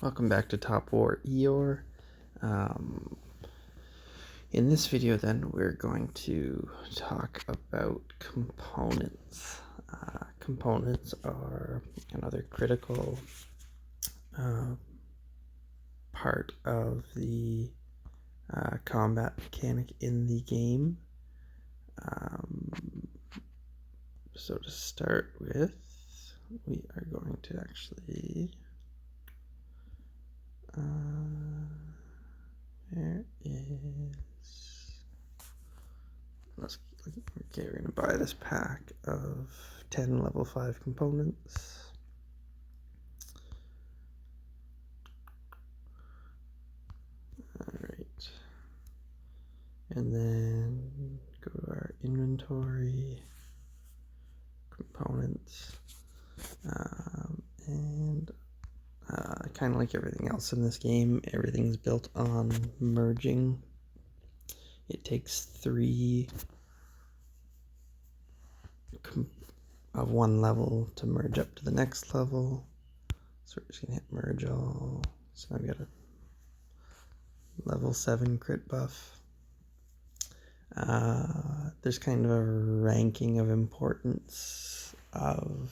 Welcome back to Top War Eeyore. In this video then we're going to talk about components. Components are another critical part of the combat mechanic in the game. So to start with, we are going to actually there is, okay, we're gonna buy this pack of 10 level 5 components. Alright, and then go to our inventory, components, and kind of like everything else in this game, everything's built on merging. It takes 3 of one level to merge up to the next level. So we're just gonna hit merge all. So I've got a level 7 crit buff. There's kind of a ranking of importance of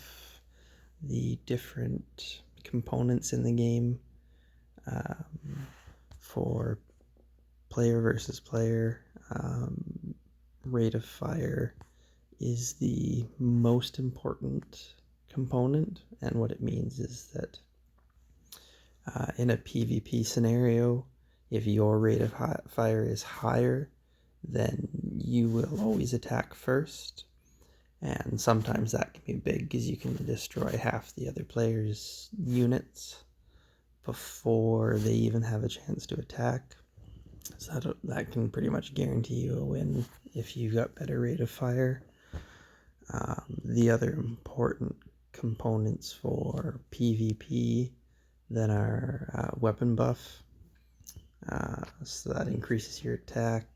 the different components in the game. For player versus player, rate of fire is the most important component, and what it means is that in a PvP scenario, if your rate of fire is higher, then you will always attack first, and sometimes that can be big because you can destroy half the other player's units before they even have a chance to attack. So that can pretty much guarantee you a win if you've got better rate of fire. The other important components for PvP then are weapon buff, so that increases your attack,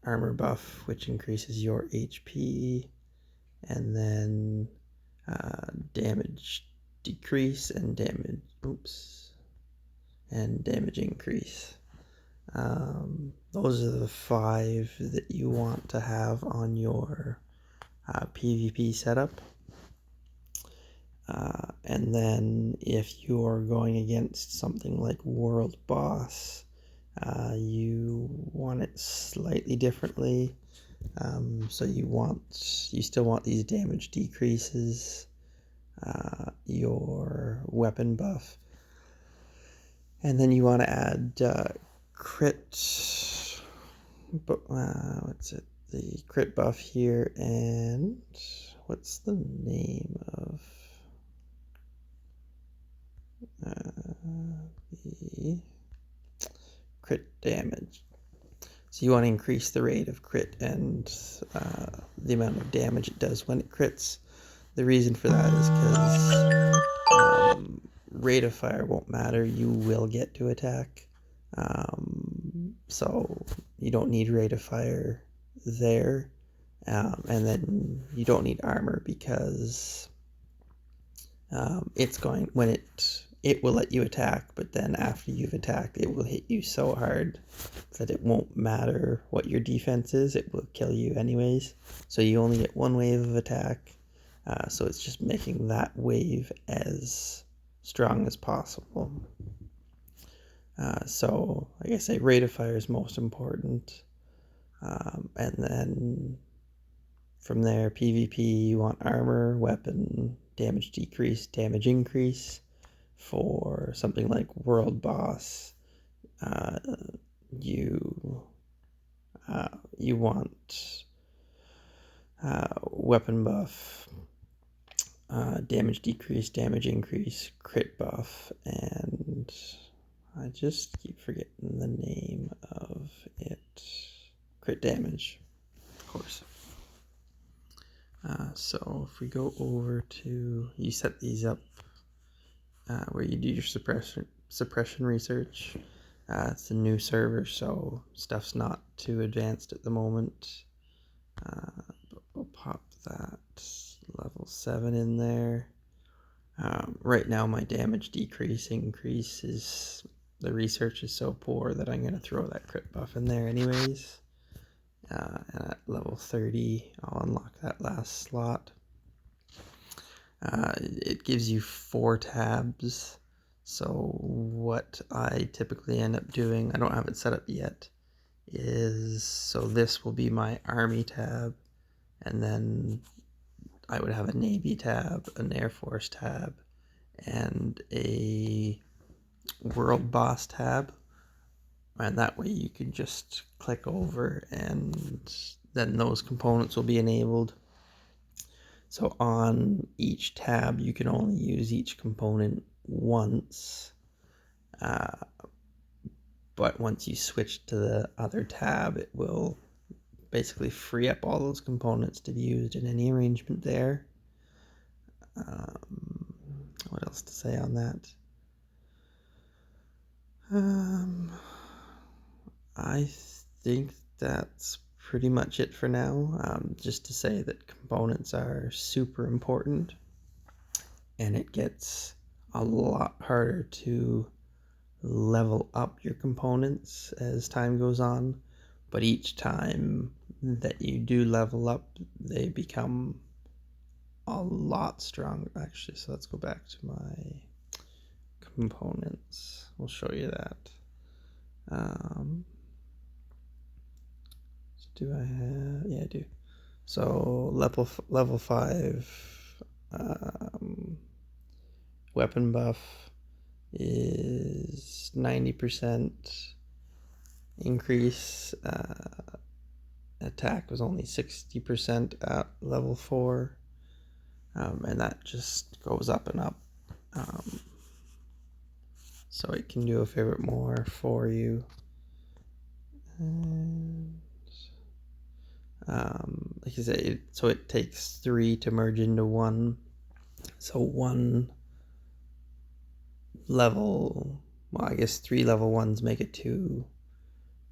armor buff, which increases your HP, and then damage decrease and damage increase. Those are the 5 that you want to have on your PvP setup. And then if you're going against something like World Boss, you want it slightly differently. So you still want these damage decreases, your weapon buff, and then you want to add crit, but what's it? The crit buff here, and what's the name of the crit damage? So you want to increase the rate of crit and the amount of damage it does when it crits. The reason for that is because rate of fire won't matter. You will get to attack. So you don't need rate of fire there. And then you don't need armor because it's going, when it will let you attack, but then after you've attacked, it will hit you so hard that it won't matter what your defense is. It will kill you anyways. So you only get one wave of attack. So it's just making that wave as strong as possible. So like I say, rate of fire is most important. And then from there, PvP, you want armor, weapon, damage decrease, damage increase. For something like World Boss, you want weapon buff, damage decrease, damage increase, crit buff, and I just keep forgetting the name of it. Crit damage, of course. So if we go over to, you set these up where you do your suppression research. It's a new server, so stuff's not too advanced at the moment. But we'll pop that level 7 in there. Right now my damage increase is, the research is so poor that I'm going to throw that crit buff in there anyways. And at level 30, I'll unlock that last slot. It gives you 4 tabs. So what I typically end up doing, I don't have it set up yet, is, so this will be my army tab, and then I would have a Navy tab, an Air Force tab, and a World Boss tab. And that way you can just click over and then those components will be enabled. So on each tab, you can only use each component once. But once you switch to the other tab, it will basically free up all those components to be used in any arrangement there. What else to say on that? I think that's pretty much it for now. Just to say that components are super important, and it gets a lot harder to level up your components as time goes on, but each time that you do level up, they become a lot stronger. Actually, so let's go back to my components. We'll show you that. Do I have? Yeah, I do. So level 5 weapon buff is 90% increase. Attack was only 60% at level 4, and that just goes up and up. So it can do a fair bit more for you. And like I say, so it takes 3 to merge into 1. So 1 level, well, I guess 3 level 1s make a 2,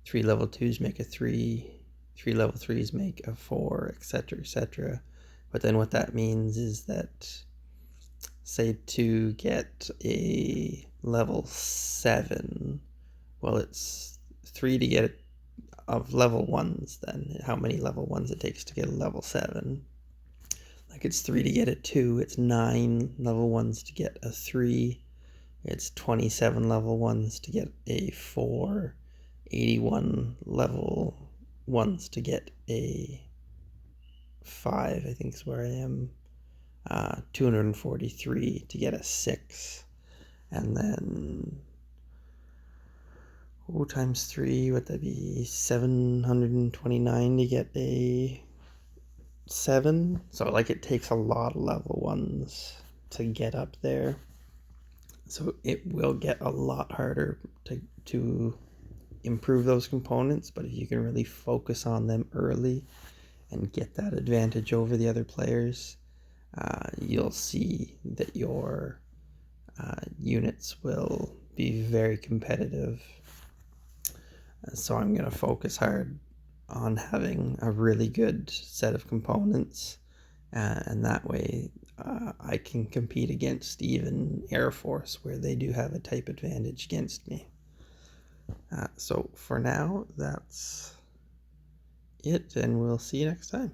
3 level 2s make a 3, 3 level 3s make a 4, etc., etc. But then what that means is that, say, to get a level 7, well, it's 3 to get it of level 1s, then how many level 1s it takes to get a level 7. Like, it's 3 to get a 2, it's 9 level 1s to get a 3, it's 27 level 1s to get a 4, 81 level 1s to get a 5, I think is where I am, 243 to get a 6, and then times 3, would that be 729 to get a 7? So like it takes a lot of level 1s to get up there. So it will get a lot harder to improve those components, but if you can really focus on them early and get that advantage over the other players, you'll see that your units will be very competitive. So I'm going to focus hard on having a really good set of components, and that way I can compete against even Air Force, where they do have a type advantage against me. So for now, that's it, and we'll see you next time.